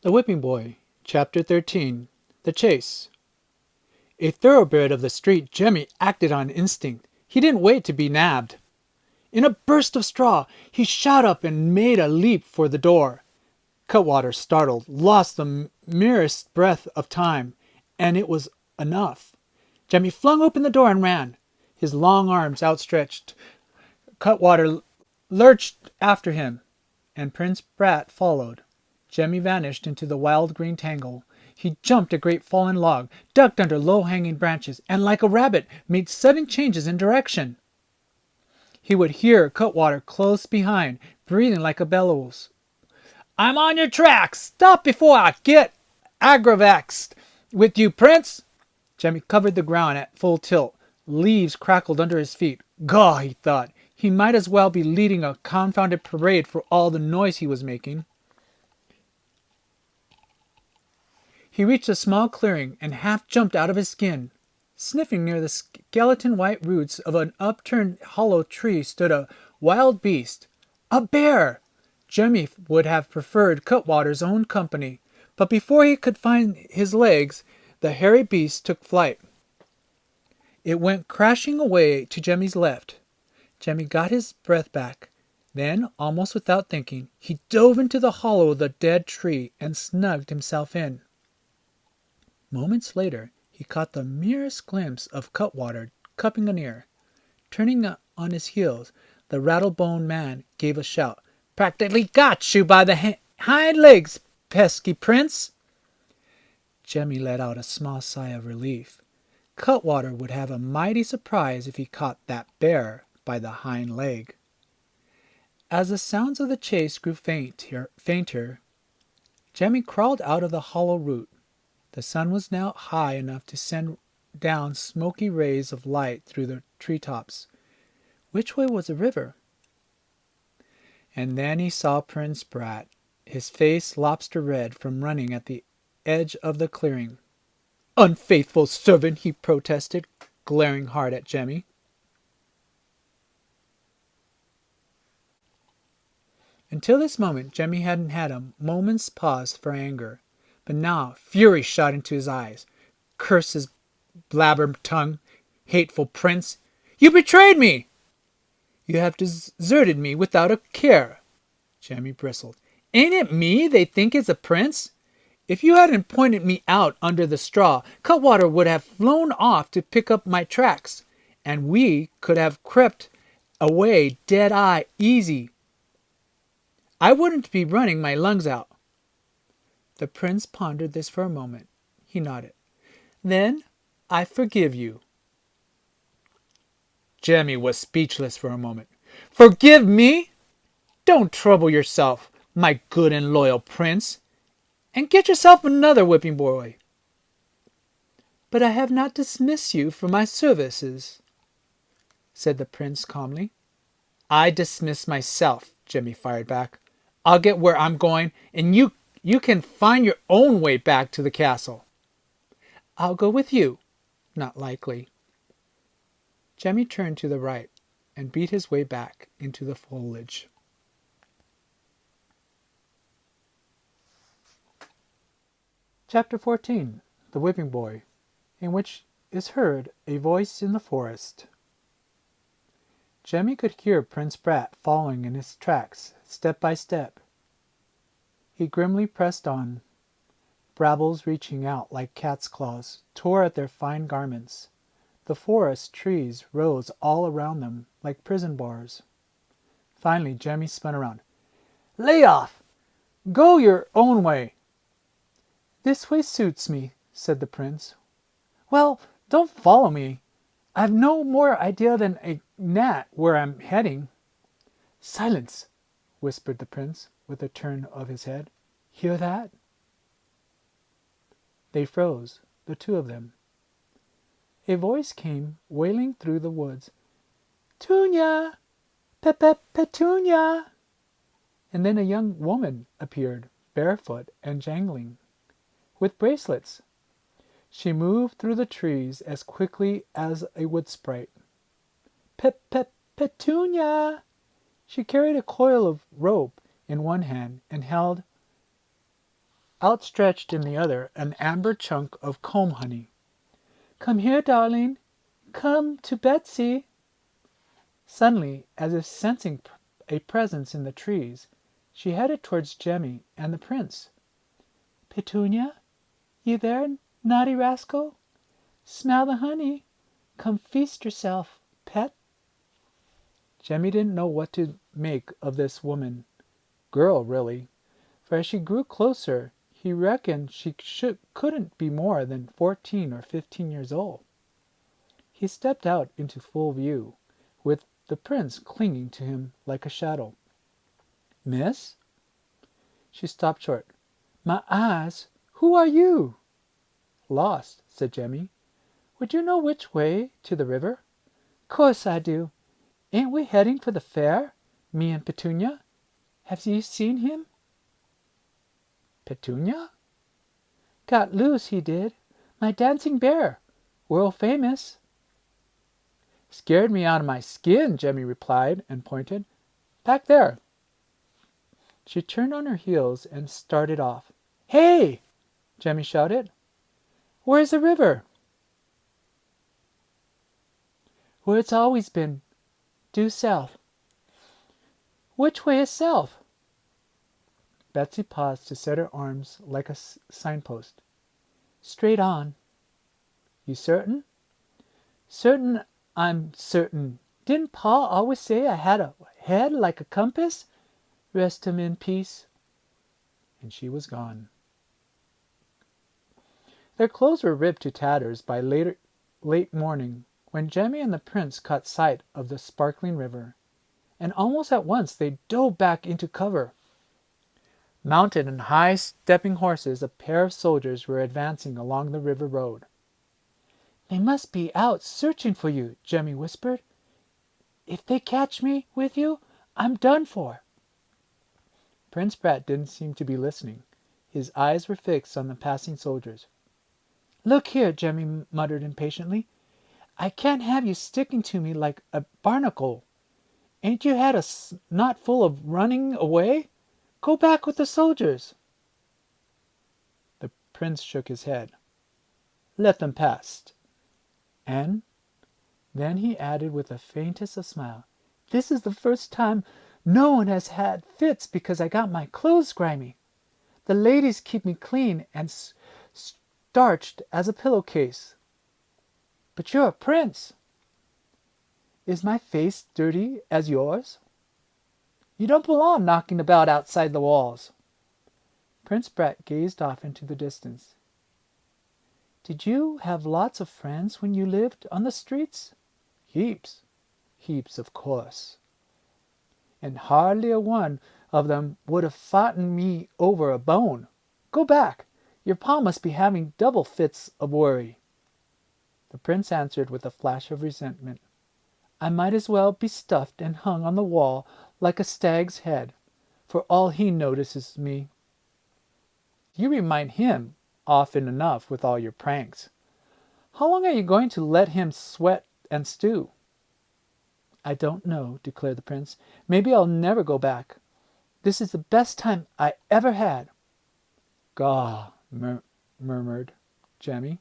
The Whipping Boy, Chapter 13. The Chase. A thoroughbred of the street, Jemmy acted on instinct. He didn't wait to be nabbed. In a burst of straw, he shot up and made a leap for the door. Cutwater, startled, lost the merest breath of time, and it was enough. Jemmy flung open the door and ran, his long arms outstretched. Cutwater lurched after him, and Prince Brat followed. Jemmy vanished into the wild green tangle. He jumped a great fallen log, ducked under low-hanging branches, and like a rabbit made sudden changes in direction. He would hear Cutwater close behind, breathing like a bellows. "I'm on your tracks! Stop before I get aggravaxed with you, Prince!" Jemmy covered the ground at full tilt. Leaves crackled under his feet. Gaw, he thought, he might as well be leading a confounded parade for all the noise he was making. He reached a small clearing and half jumped out of his skin. Sniffing near the skeleton white roots of an upturned hollow tree stood a wild beast. A bear! Jemmy would have preferred Cutwater's own company, but before he could find his legs, the hairy beast took flight. It went crashing away to Jemmy's left. Jemmy got his breath back. Then, almost without thinking, he dove into the hollow of the dead tree and snugged himself in. Moments later, he caught the merest glimpse of Cutwater cupping an ear. Turning on his heels, the rattle-boned man gave a shout. "Practically got you by the hind legs, pesky prince!" Jemmy let out a small sigh of relief. Cutwater would have a mighty surprise if he caught that bear by the hind leg. As the sounds of the chase grew fainter, Jemmy crawled out of the hollow root. The sun was now high enough to send down smoky rays of light through the treetops. Which way was the river? And then he saw Prince Brat, his face lobster red from running at the edge of the clearing. "Unfaithful servant!" he protested, glaring hard at Jemmy. Until this moment, Jemmy hadn't had a moment's pause for anger. But now fury shot into his eyes. "Curse his blabber tongue! Hateful prince! You betrayed me!" "You have deserted me without a care." Jemmy bristled. "Ain't it me they think is a prince? If you hadn't pointed me out under the straw, Cutwater would have flown off to pick up my tracks, and we could have crept away dead-eye easy. I wouldn't be running my lungs out." The prince pondered this for a moment. He nodded. "Then I forgive you." Jemmy was speechless for a moment. "Forgive me? Don't trouble yourself, my good and loyal prince, and get yourself another whipping boy." "But I have not dismissed you from my services," said the prince calmly. "I dismiss myself," Jemmy fired back. "I'll get where I'm going, and you can find your own way back to the castle." "I'll go with you." "Not likely." Jemmy turned to the right and beat his way back into the foliage. Chapter 14. The Whipping Boy, in which is heard a voice in the forest. Jemmy could hear Prince Brat following in his tracks, step by step. He grimly pressed on. Brambles reaching out like cat's claws tore at their fine garments. The forest trees rose all around them like prison bars. Finally Jemmy spun around. "Lay off! Go your own way!" "This way suits me," said the prince. "Well, don't follow me. I've no more idea than a gnat where I'm heading." "Silence!" whispered the prince, with a turn of his head. "Hear that?" They froze, the two of them. A voice came wailing through the woods. "Tunia! Petunia!" And then a young woman appeared, barefoot and jangling, with bracelets. She moved through the trees as quickly as a wood sprite. Petunia! She carried a coil of rope in one hand and held outstretched in the other an amber chunk of comb honey. "Come here, darling. Come to Betsy." Suddenly, as if sensing a presence in the trees, she headed towards Jemmy and the prince. "Petunia, you there, naughty rascal? Smell the honey. Come feast yourself, pet." Jemmy didn't know what to make of this girl really, for as she grew closer he reckoned she couldn't be more than 14 or 15 years old. He stepped out into full view, with the prince clinging to him like a shadow. "Miss?" She stopped short. "My eyes, who are you?" "Lost," said Jemmy. "Would you know which way to the river?" "Course I do. Ain't we heading for the fair, me and Petunia? Have you seen him?" "Petunia?" "Got loose, he did. My dancing bear. World famous." "Scared me out of my skin," Jemmy replied, and pointed. "Back there." She turned on her heels and started off. "Hey!" Jemmy shouted. "Where's the river?" "Where it's always been. Due south." "Which way is south?" Betsy paused to set her arms like a signpost. "Straight on." "You certain?" "Certain, I'm certain. Didn't Pa always say I had a head like a compass? Rest him in peace." And she was gone. Their clothes were ripped to tatters by late morning when Jemmy and the prince caught sight of the sparkling river, and almost at once they dove back into cover. Mounted on high stepping horses, a pair of soldiers were advancing along the river road. "They must be out searching for you," Jemmy whispered. "If they catch me with you, I'm done for." Prince Brat didn't seem to be listening. His eyes were fixed on the passing soldiers. "Look here," Jemmy muttered impatiently. "I can't have you sticking to me like a barnacle. Ain't you had a snot full of running away? Go back with the soldiers." The prince shook his head. "Let them pass." And then he added with the faintest of smiles, "This is the first time no one has had fits because I got my clothes grimy. The ladies keep me clean and starched as a pillowcase. But you're a prince. Is my face dirty as yours? You don't belong knocking about outside the walls." Prince Brat gazed off into the distance. "Did you have lots of friends when you lived on the streets?" "Heaps. Heaps, of course. And hardly a one of them would have foughten me over a bone. Go back. Your pa must be having double fits of worry." The prince answered with a flash of resentment. "I might as well be stuffed and hung on the wall like a stag's head, for all he notices me." "You remind him often enough with all your pranks. How long are you going to let him sweat and stew?" "I don't know," declared the prince. "Maybe I'll never go back. This is the best time I ever had." "Gaw," murmured Jemmy.